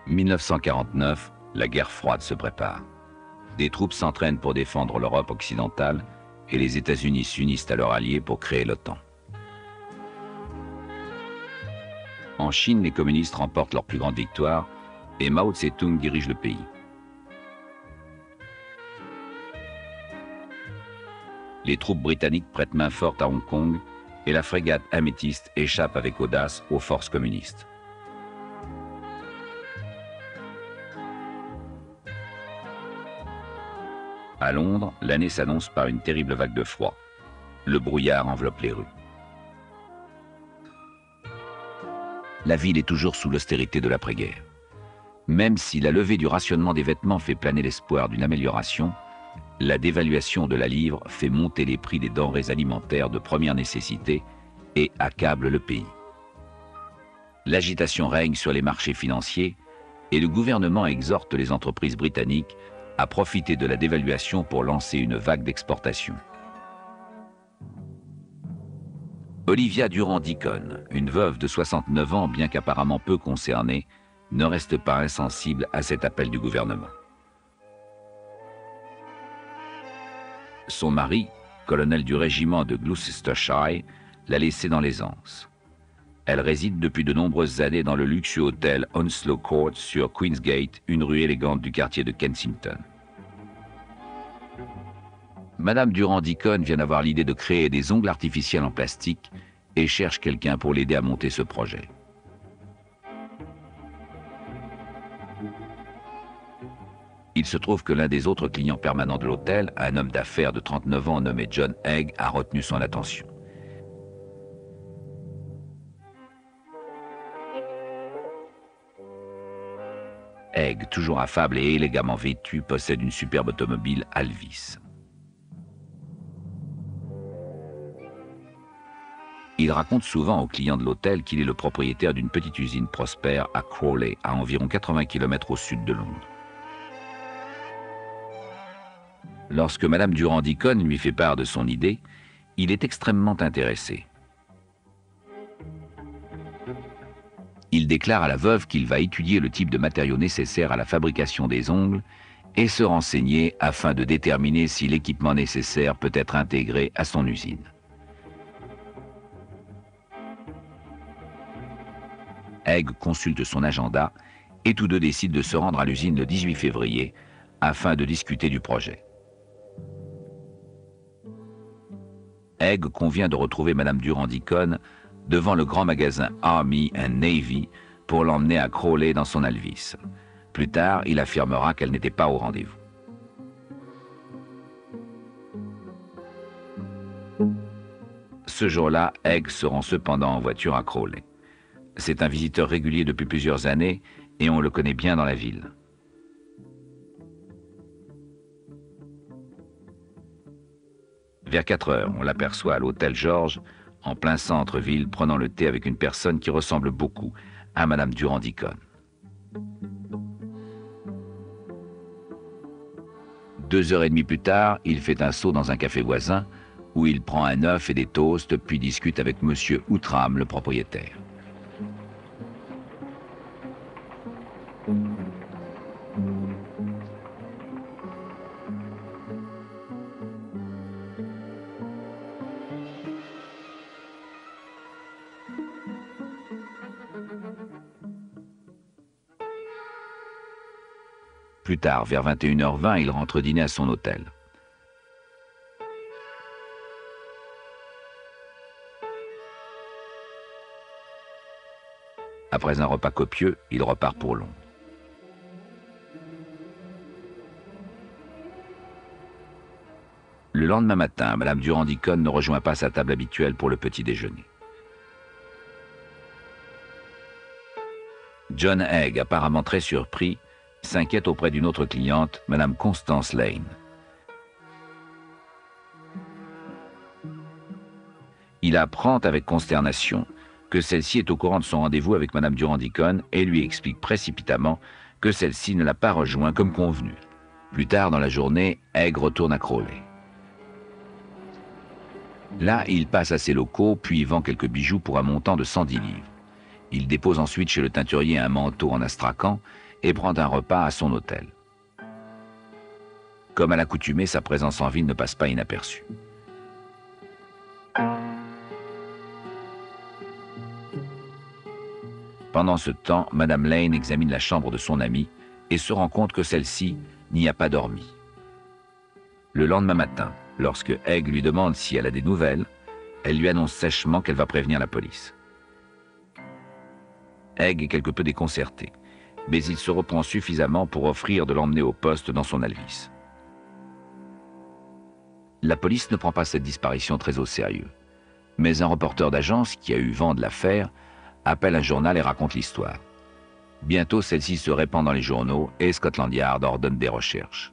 1949, la guerre froide se prépare. Des troupes s'entraînent pour défendre l'Europe occidentale et les États-Unis s'unissent à leurs alliés pour créer l'OTAN. En Chine, les communistes remportent leur plus grande victoire et Mao Tse-tung dirige le pays. Les troupes britanniques prêtent main forte à Hong Kong et la frégate Améthyste échappe avec audace aux forces communistes. À Londres, l'année s'annonce par une terrible vague de froid. Le brouillard enveloppe les rues. La ville est toujours sous l'austérité de l'après-guerre. Même si la levée du rationnement des vêtements fait planer l'espoir d'une amélioration, la dévaluation de la livre fait monter les prix des denrées alimentaires de première nécessité et accable le pays. L'agitation règne sur les marchés financiers et le gouvernement exhorte les entreprises britanniques à profiter de la dévaluation pour lancer une vague d'exportation. Olivia Durand-Deacon, une veuve de 69 ans bien qu'apparemment peu concernée, ne reste pas insensible à cet appel du gouvernement. Son mari, colonel du régiment de Gloucestershire, l'a laissée dans l'aisance. Elle réside depuis de nombreuses années dans le luxueux hôtel Onslow Court sur Queensgate, une rue élégante du quartier de Kensington. Madame Durand-Deacon vient d'avoir l'idée de créer des ongles artificiels en plastique et cherche quelqu'un pour l'aider à monter ce projet. Il se trouve que l'un des autres clients permanents de l'hôtel, un homme d'affaires de 39 ans nommé John Egg, a retenu son attention. Egg, toujours affable et élégamment vêtu, possède une superbe automobile Alvis. Il raconte souvent aux clients de l'hôtel qu'il est le propriétaire d'une petite usine prospère à Crawley, à environ 80 km au sud de Londres. Lorsque Madame Durand-Deacon lui fait part de son idée, il est extrêmement intéressé. Il déclare à la veuve qu'il va étudier le type de matériaux nécessaires à la fabrication des ongles et se renseigner afin de déterminer si l'équipement nécessaire peut être intégré à son usine. Egg consulte son agenda et tous deux décident de se rendre à l'usine le 18 février afin de discuter du projet. Egg convient de retrouver Madame Durand-Deacon devant le grand magasin Army and Navy pour l'emmener à Crawley dans son Alvis. Plus tard, il affirmera qu'elle n'était pas au rendez-vous. Ce jour-là, Egg se rend cependant en voiture à Crawley. C'est un visiteur régulier depuis plusieurs années et on le connaît bien dans la ville. Vers 4 heures, on l'aperçoit à l'hôtel Georges, en plein centre-ville, prenant le thé avec une personne qui ressemble beaucoup à Madame Durand-Deacon. 2h30 plus tard, il fait un saut dans un café voisin où il prend un œuf et des toasts, puis discute avec Monsieur Outram, le propriétaire. Plus tard, vers 21h20, il rentre dîner à son hôtel. Après un repas copieux, il repart pour Londres. Le lendemain matin, Madame Durand-Deacon ne rejoint pas sa table habituelle pour le petit déjeuner. John Egg, apparemment très surpris, s'inquiète auprès d'une autre cliente, Madame Constance Lane. Il apprend avec consternation que celle-ci est au courant de son rendez-vous avec Madame Durand-Deacon et lui explique précipitamment que celle-ci ne l'a pas rejoint comme convenu. Plus tard dans la journée, Egg retourne à Crawley. Là, il passe à ses locaux, puis vend quelques bijoux pour un montant de 110 livres. Il dépose ensuite chez le teinturier un manteau en astrakhan et prend un repas à son hôtel. Comme à l'accoutumée, sa présence en ville ne passe pas inaperçue. Pendant ce temps, Madame Lane examine la chambre de son amie et se rend compte que celle-ci n'y a pas dormi. Le lendemain matin, lorsque Egg lui demande si elle a des nouvelles, elle lui annonce sèchement qu'elle va prévenir la police. Egg est quelque peu déconcerté, mais il se reprend suffisamment pour offrir de l'emmener au poste dans son Alvis. La police ne prend pas cette disparition très au sérieux, mais un reporter d'agence qui a eu vent de l'affaire appelle un journal et raconte l'histoire. Bientôt, celle-ci se répand dans les journaux et Scotland Yard ordonne des recherches.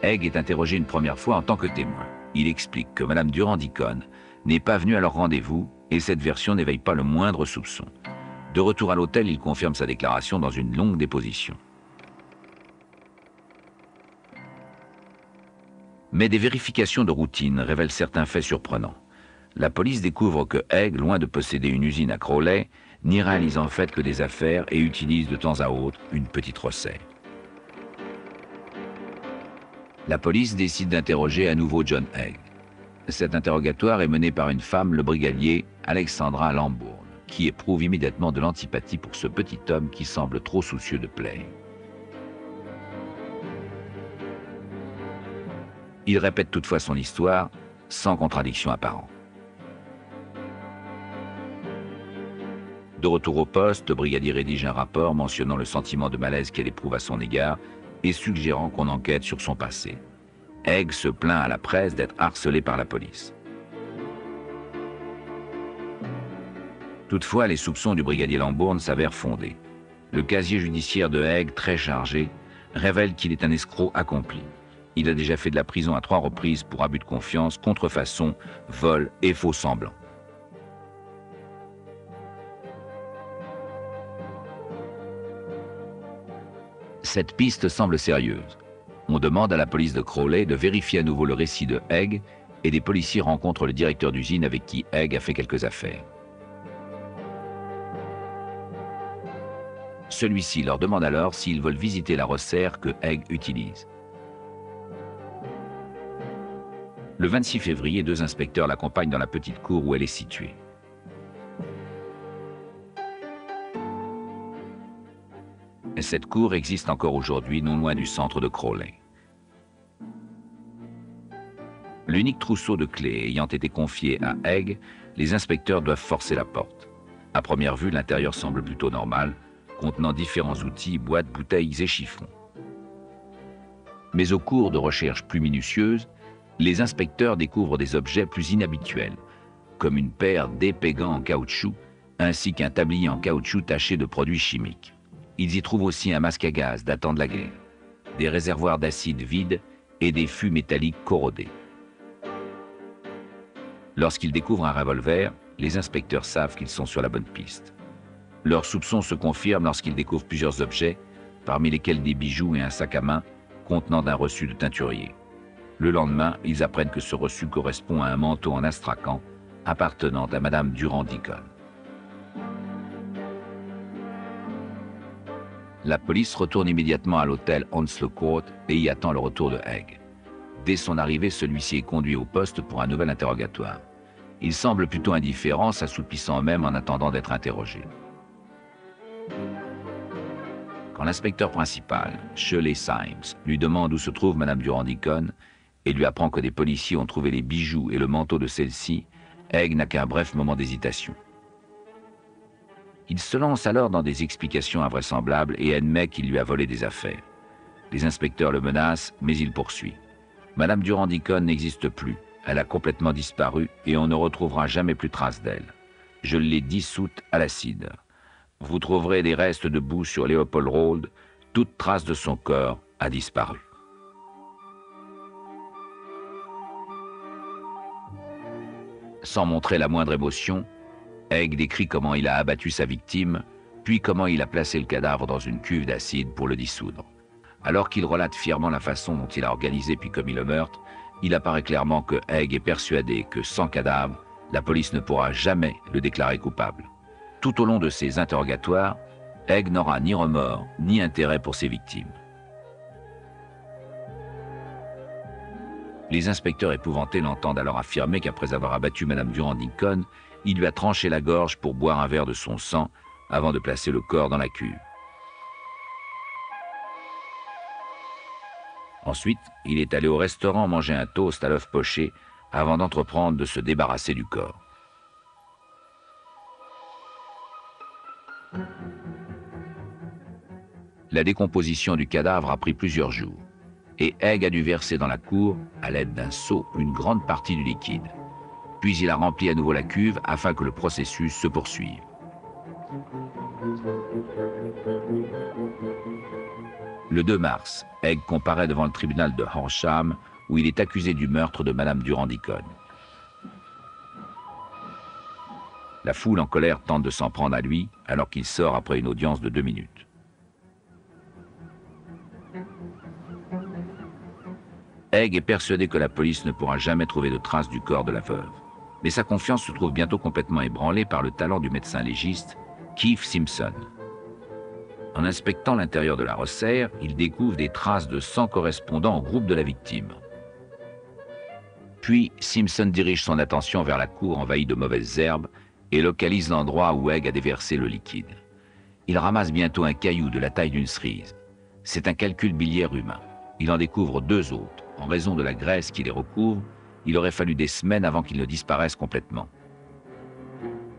Egg est interrogé une première fois en tant que témoin. Il explique que Madame Durand-Deacon n'est pas venue à leur rendez-vous et cette version n'éveille pas le moindre soupçon. De retour à l'hôtel, il confirme sa déclaration dans une longue déposition. Mais des vérifications de routine révèlent certains faits surprenants. La police découvre que Egg, loin de posséder une usine à Crawley, n'y réalise en fait que des affaires et utilise de temps à autre une petite recette. La police décide d'interroger à nouveau John Egg. Cet interrogatoire est mené par une femme, le brigadier Alexandra Lambourne, qui éprouve immédiatement de l'antipathie pour ce petit homme qui semble trop soucieux de plaire. Il répète toutefois son histoire, sans contradiction apparente. De retour au poste, le brigadier rédige un rapport mentionnant le sentiment de malaise qu'elle éprouve à son égard et suggérant qu'on enquête sur son passé. Egg se plaint à la presse d'être harcelé par la police. Toutefois, les soupçons du brigadier Lambourne s'avèrent fondés. Le casier judiciaire de Egg, très chargé, révèle qu'il est un escroc accompli. Il a déjà fait de la prison à 3 reprises pour abus de confiance, contrefaçon, vol et faux semblants. Cette piste semble sérieuse. On demande à la police de Crawley de vérifier à nouveau le récit de Egg et des policiers rencontrent le directeur d'usine avec qui Egg a fait quelques affaires. Celui-ci leur demande alors s'ils veulent visiter la resserre que Egg utilise. Le 26 février, 2 inspecteurs l'accompagnent dans la petite cour où elle est située. Cette cour existe encore aujourd'hui, non loin du centre de Crawley. L'unique trousseau de clés ayant été confié à Egg, les inspecteurs doivent forcer la porte. À première vue, l'intérieur semble plutôt normal, contenant différents outils, boîtes, bouteilles et chiffons. Mais au cours de recherches plus minutieuses, les inspecteurs découvrent des objets plus inhabituels, comme une paire d'épais gants en caoutchouc, ainsi qu'un tablier en caoutchouc taché de produits chimiques. Ils y trouvent aussi un masque à gaz datant de la guerre, des réservoirs d'acide vides et des fûts métalliques corrodés. Lorsqu'ils découvrent un revolver, les inspecteurs savent qu'ils sont sur la bonne piste. Leurs soupçons se confirment lorsqu'ils découvrent plusieurs objets, parmi lesquels des bijoux et un sac à main contenant d'un reçu de teinturier. Le lendemain, ils apprennent que ce reçu correspond à un manteau en astrakhan appartenant à Madame Durand-Deacon. La police retourne immédiatement à l'hôtel Onslow Court et y attend le retour de Egg. Dès son arrivée, celui-ci est conduit au poste pour un nouvel interrogatoire. Il semble plutôt indifférent, s'assoupissant même en attendant d'être interrogé. Quand l'inspecteur principal, Shirley Symes, lui demande où se trouve Madame Durand-Deacon et lui apprend que des policiers ont trouvé les bijoux et le manteau de celle-ci, Egg n'a qu'un bref moment d'hésitation. Il se lance alors dans des explications invraisemblables et admet qu'il lui a volé des affaires. Les inspecteurs le menacent, mais il poursuit. Madame Durand-Deacon n'existe plus. Elle a complètement disparu et on ne retrouvera jamais plus trace d'elle. Je l'ai dissoute à l'acide. Vous trouverez des restes de boue sur Leopold Road. Toute trace de son corps a disparu. Sans montrer la moindre émotion, Egg décrit comment il a abattu sa victime, puis comment il a placé le cadavre dans une cuve d'acide pour le dissoudre. Alors qu'il relate fièrement la façon dont il a organisé puis commis le meurtre, Il apparaît clairement que Egg est persuadé que sans cadavre, la police ne pourra jamais le déclarer coupable. Tout au long de ses interrogatoires, Egg n'aura ni remords ni intérêt pour ses victimes. Les inspecteurs épouvantés l'entendent alors affirmer qu'après avoir abattu Madame Durand-Lincoln, il lui a tranché la gorge pour boire un verre de son sang avant de placer le corps dans la cuve. Ensuite, il est allé au restaurant manger un toast à l'œuf poché avant d'entreprendre de se débarrasser du corps. La décomposition du cadavre a pris plusieurs jours, et Egg a dû verser dans la cour, à l'aide d'un seau, une grande partie du liquide. Puis il a rempli à nouveau la cuve afin que le processus se poursuive. Le 2 mars, Egg comparaît devant le tribunal de Horsham, où il est accusé du meurtre de Madame Durand-Lincoln. La foule en colère tente de s'en prendre à lui, alors qu'il sort après une audience de 2 minutes. Egg est persuadé que la police ne pourra jamais trouver de traces du corps de la veuve. Mais sa confiance se trouve bientôt complètement ébranlée par le talent du médecin légiste, Keith Simpson. En inspectant l'intérieur de la Rosaire, il découvre des traces de sang correspondant au groupe de la victime. Puis, Simpson dirige son attention vers la cour envahie de mauvaises herbes et localise l'endroit où Egg a déversé le liquide. Il ramasse bientôt un caillou de la taille d'une cerise. C'est un calcul biliaire humain. Il en découvre 2 autres. En raison de la graisse qui les recouvre, il aurait fallu des semaines avant qu'ils ne disparaissent complètement.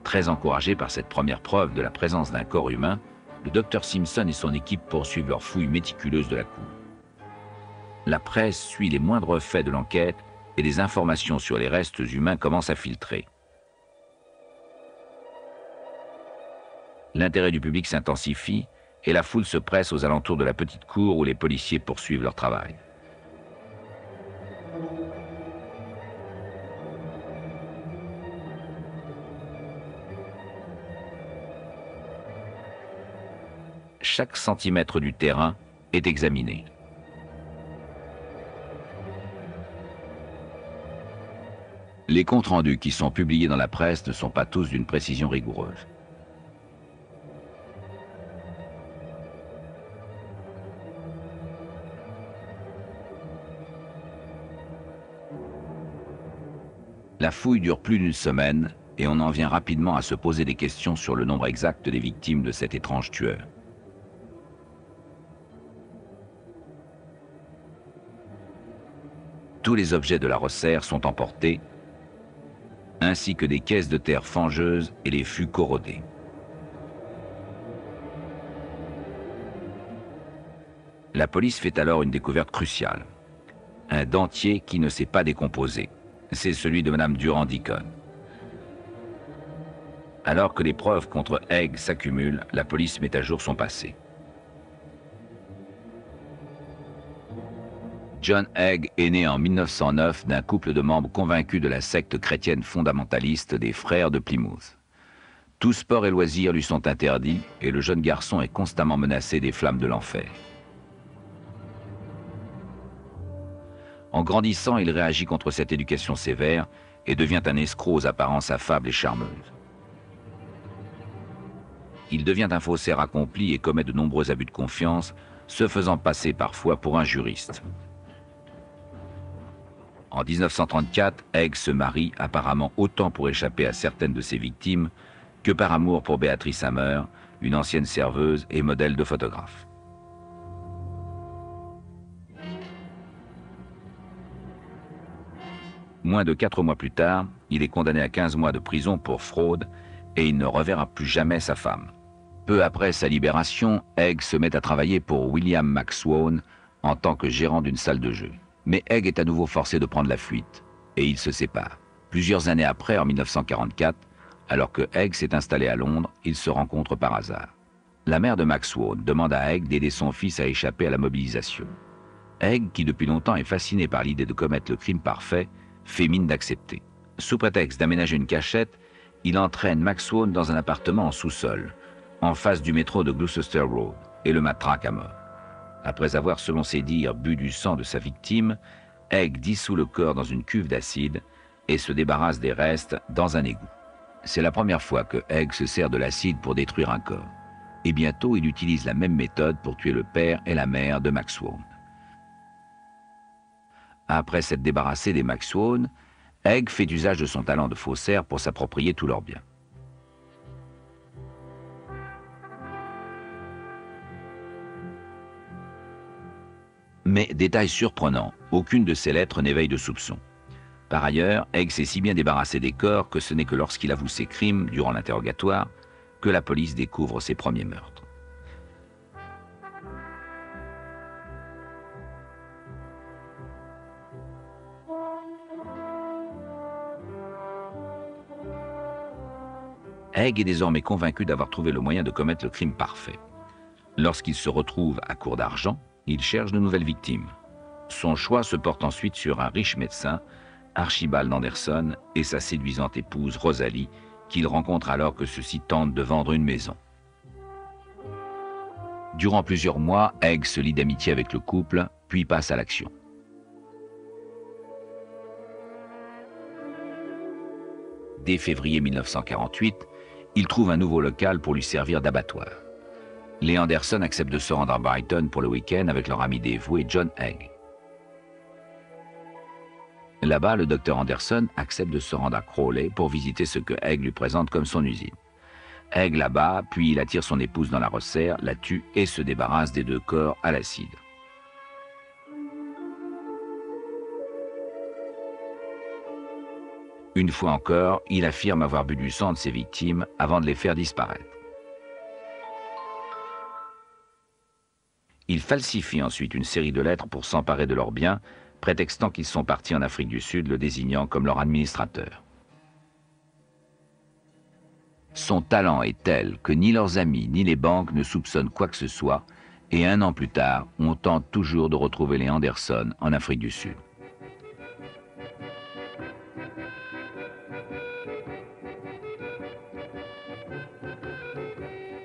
Très encouragé par cette première preuve de la présence d'un corps humain, le docteur Simpson et son équipe poursuivent leur fouille méticuleuse de la cour. La presse suit les moindres faits de l'enquête et des informations sur les restes humains commencent à filtrer. L'intérêt du public s'intensifie et la foule se presse aux alentours de la petite cour où les policiers poursuivent leur travail. Chaque centimètre du terrain est examiné. Les comptes rendus qui sont publiés dans la presse ne sont pas tous d'une précision rigoureuse. La fouille dure plus d'1 semaine et on en vient rapidement à se poser des questions sur le nombre exact des victimes de cet étrange tueur. Tous les objets de la Rosaire sont emportés, ainsi que des caisses de terre fangeuses et les fûts corrodés. La police fait alors une découverte cruciale. Un dentier qui ne s'est pas décomposé. C'est celui de Madame Durand-Lincoln. Alors que les preuves contre Egg s'accumulent, la police met à jour son passé. John Egg est né en 1909 d'un couple de membres convaincus de la secte chrétienne fondamentaliste des Frères de Plymouth. Tout sport et loisirs lui sont interdits et le jeune garçon est constamment menacé des flammes de l'enfer. En grandissant, il réagit contre cette éducation sévère et devient un escroc aux apparences affables et charmeuses. Il devient un faussaire accompli et commet de nombreux abus de confiance, se faisant passer parfois pour un juriste. En 1934, Egg se marie apparemment autant pour échapper à certaines de ses victimes que par amour pour Beatrice Hammer, une ancienne serveuse et modèle de photographe. Moins de 4 mois plus tard, il est condamné à 15 mois de prison pour fraude et il ne reverra plus jamais sa femme. Peu après sa libération, Egg se met à travailler pour William McSwan en tant que gérant d'une salle de jeu. Mais Egg est à nouveau forcé de prendre la fuite et ils se séparent. Plusieurs années après, en 1944, alors que Egg s'est installé à Londres, ils se rencontrent par hasard. La mère de McSwan demande à Egg d'aider son fils à échapper à la mobilisation. Egg, qui depuis longtemps est fasciné par l'idée de commettre le crime parfait, fait mine d'accepter. Sous prétexte d'aménager une cachette, il entraîne McSwan dans un appartement en sous-sol, en face du métro de Gloucester Road, et le matraque à mort. Après avoir, selon ses dires, bu du sang de sa victime, Egg dissout le corps dans une cuve d'acide et se débarrasse des restes dans un égout. C'est la première fois que Egg se sert de l'acide pour détruire un corps. Et bientôt, il utilise la même méthode pour tuer le père et la mère de Maxwell. Après s'être débarrassé des Maxwell, Egg fait usage de son talent de faussaire pour s'approprier tous leurs biens. Mais, détail surprenant, aucune de ces lettres n'éveille de soupçon. Par ailleurs, Egg s'est si bien débarrassé des corps que ce n'est que lorsqu'il avoue ses crimes, durant l'interrogatoire, que la police découvre ses premiers meurtres. Egg est désormais convaincu d'avoir trouvé le moyen de commettre le crime parfait. Lorsqu'il se retrouve à court d'argent, il cherche de nouvelles victimes. Son choix se porte ensuite sur un riche médecin, Archibald Anderson, et sa séduisante épouse Rosalie, qu'il rencontre alors que ceux-ci tentent de vendre une maison. Durant plusieurs mois, Egg se lie d'amitié avec le couple, puis passe à l'action. Dès février 1948, il trouve un nouveau local pour lui servir d'abattoir. Les Anderson acceptent de se rendre à Brighton pour le week-end avec leur ami dévoué John Egg. Là-bas, le docteur Anderson accepte de se rendre à Crawley pour visiter ce que Egg lui présente comme son usine. Egg là-bas, puis il attire son épouse dans la resserre, la tue et se débarrasse des deux corps à l'acide. Une fois encore, il affirme avoir bu du sang de ses victimes avant de les faire disparaître. Il falsifie ensuite une série de lettres pour s'emparer de leurs biens, prétextant qu'ils sont partis en Afrique du Sud, le désignant comme leur administrateur. Son talent est tel que ni leurs amis ni les banques ne soupçonnent quoi que ce soit, et un an plus tard, on tente toujours de retrouver les Anderson en Afrique du Sud.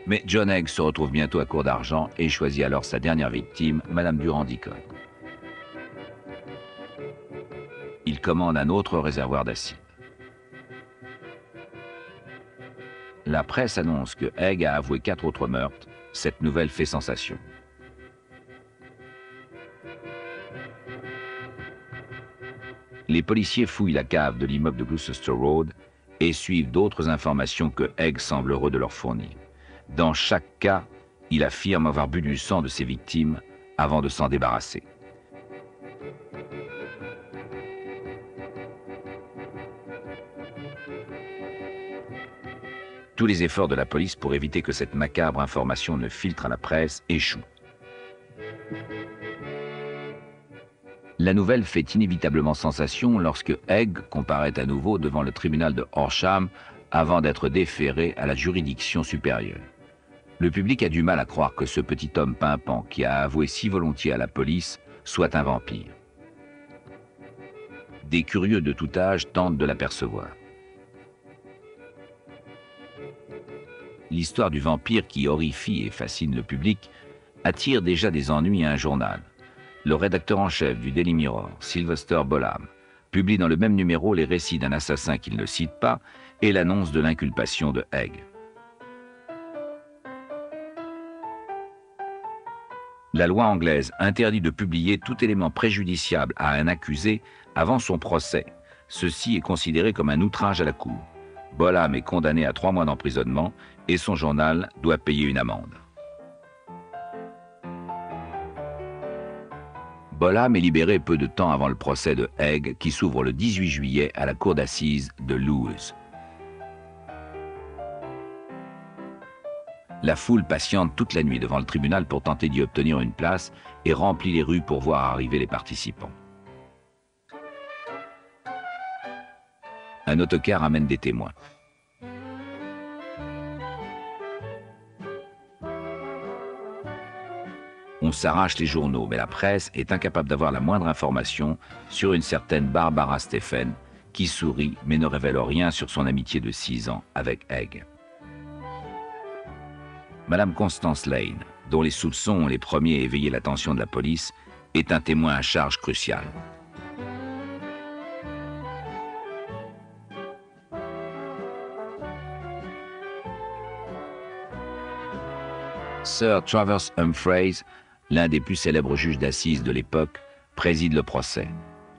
Mais John Egg se retrouve bientôt à court d'argent et choisit alors sa dernière victime, Madame Durand-Deacon. Il commande un autre réservoir d'acide. La presse annonce que Egg a avoué 4 autres meurtres. Cette nouvelle fait sensation. Les policiers fouillent la cave de l'immeuble de Gloucester Road et suivent d'autres informations que Egg semble heureux de leur fournir. Dans chaque cas, il affirme avoir bu du sang de ses victimes avant de s'en débarrasser. Tous les efforts de la police pour éviter que cette macabre information ne filtre à la presse échouent. La nouvelle fait inévitablement sensation lorsque Egg comparaît à nouveau devant le tribunal de Horsham avant d'être déféré à la juridiction supérieure. Le public a du mal à croire que ce petit homme pimpant qui a avoué si volontiers à la police soit un vampire. Des curieux de tout âge tentent de l'apercevoir. L'histoire du vampire qui horrifie et fascine le public attire déjà des ennuis à un journal. Le rédacteur en chef du Daily Mirror, Sylvester Bolam, publie dans le même numéro les récits d'un assassin qu'il ne cite pas et l'annonce de l'inculpation de Egg. La loi anglaise interdit de publier tout élément préjudiciable à un accusé avant son procès. Ceci est considéré comme un outrage à la cour. Bolam est condamné à 3 mois d'emprisonnement et son journal doit payer une amende. Bolam est libéré peu de temps avant le procès de Egg qui s'ouvre le 18 juillet à la cour d'assises de Lewes. La foule patiente toute la nuit devant le tribunal pour tenter d'y obtenir une place et remplit les rues pour voir arriver les participants. Un autocar amène des témoins. On s'arrache les journaux, mais la presse est incapable d'avoir la moindre information sur une certaine Barbara Stephen, qui sourit mais ne révèle rien sur son amitié de 6 ans avec Egg. Madame Constance Lane, dont les soupçons ont les premiers éveillé l'attention de la police, est un témoin à charge crucial. Sir Travers Humphreys, l'un des plus célèbres juges d'assises de l'époque, préside le procès.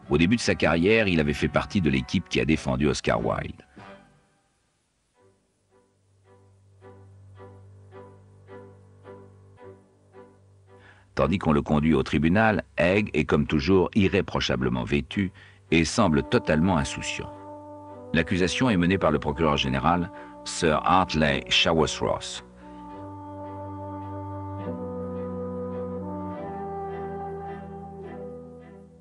Au début de sa carrière, il avait fait partie de l'équipe qui a défendu Oscar Wilde. Tandis qu'on le conduit au tribunal, Egg est comme toujours irréprochablement vêtu et semble totalement insouciant. L'accusation est menée par le procureur général, Sir Hartley Shawers-Ross.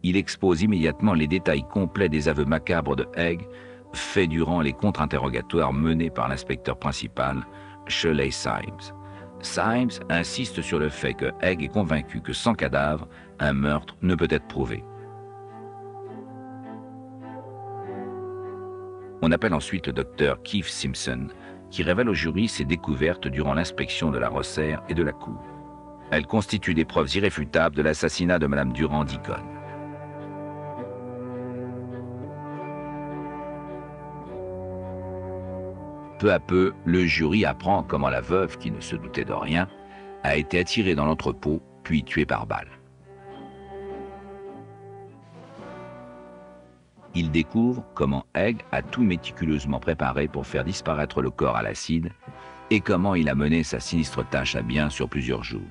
Il expose immédiatement les détails complets des aveux macabres de Egg, faits durant les contre-interrogatoires menés par l'inspecteur principal, Shirley Symes. Symes insiste sur le fait que Egg est convaincu que sans cadavre, un meurtre ne peut être prouvé. On appelle ensuite le docteur Keith Simpson, qui révèle au jury ses découvertes durant l'inspection de la Rosaire et de la cour. Elles constituent des preuves irréfutables de l'assassinat de Mme Durand-Deacon. Peu à peu, le jury apprend comment la veuve, qui ne se doutait de rien, a été attirée dans l'entrepôt, puis tuée par balle. Il découvre comment Egg a tout méticuleusement préparé pour faire disparaître le corps à l'acide et comment il a mené sa sinistre tâche à bien sur plusieurs jours.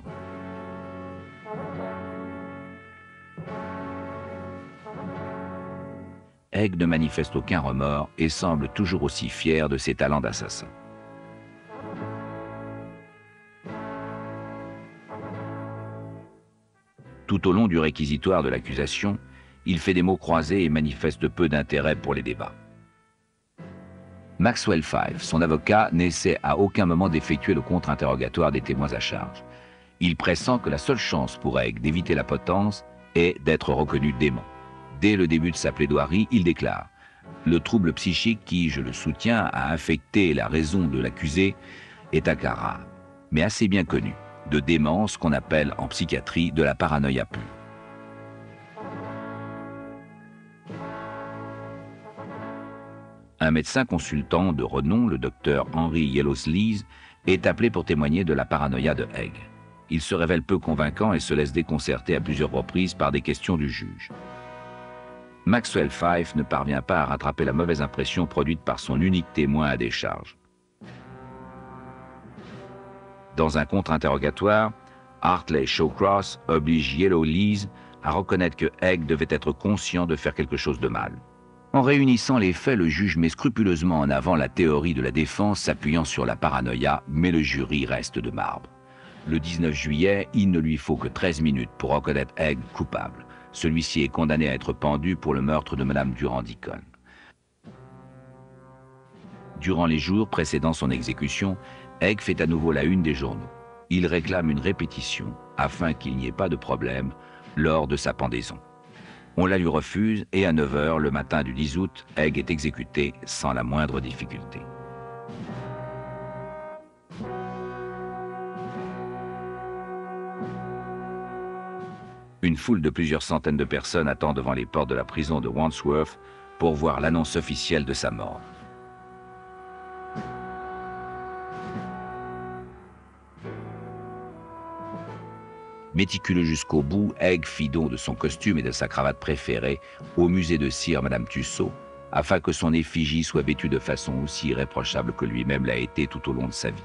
Egg ne manifeste aucun remords et semble toujours aussi fier de ses talents d'assassin. Tout au long du réquisitoire de l'accusation, il fait des mots croisés et manifeste peu d'intérêt pour les débats. Maxwell Fyfe, son avocat, n'essaie à aucun moment d'effectuer le contre-interrogatoire des témoins à charge. Il pressent que la seule chance pour Egg d'éviter la potence est d'être reconnu dément. Dès le début de sa plaidoirie, il déclare « Le trouble psychique qui, je le soutiens, a affecté la raison de l'accusé est un cas rare, mais assez bien connu, de démence qu'on appelle en psychiatrie de la paranoïa pure. » Un médecin consultant de renom, le docteur Henry Yellowsleeve, est appelé pour témoigner de la paranoïa de Egg. Il se révèle peu convaincant et se laisse déconcerter à plusieurs reprises par des questions du juge. Maxwell Fyfe ne parvient pas à rattraper la mauvaise impression produite par son unique témoin à décharge. Dans un contre-interrogatoire, Hartley Shawcross oblige Yellowsleeve à reconnaître que Egg devait être conscient de faire quelque chose de mal. En réunissant les faits, le juge met scrupuleusement en avant la théorie de la défense s'appuyant sur la paranoïa, mais le jury reste de marbre. Le 19 juillet, il ne lui faut que 13 minutes pour reconnaître Egg coupable. Celui-ci est condamné à être pendu pour le meurtre de Mme Durand-Deacon. Durant les jours précédant son exécution, Egg fait à nouveau la une des journaux. Il réclame une répétition afin qu'il n'y ait pas de problème lors de sa pendaison. On la lui refuse et à 9 h le matin du 10 août, Egg est exécuté sans la moindre difficulté. Une foule de plusieurs centaines de personnes attend devant les portes de la prison de Wandsworth pour voir l'annonce officielle de sa mort. Méticuleux jusqu'au bout, Egg fit don de son costume et de sa cravate préférée au musée de cire Madame Tussaud, afin que son effigie soit vêtue de façon aussi irréprochable que lui-même l'a été tout au long de sa vie.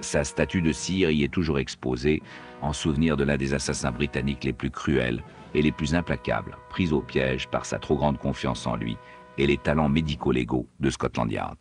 Sa statue de cire y est toujours exposée, en souvenir de l'un des assassins britanniques les plus cruels et les plus implacables, pris au piège par sa trop grande confiance en lui et les talents médico-légaux de Scotland Yard.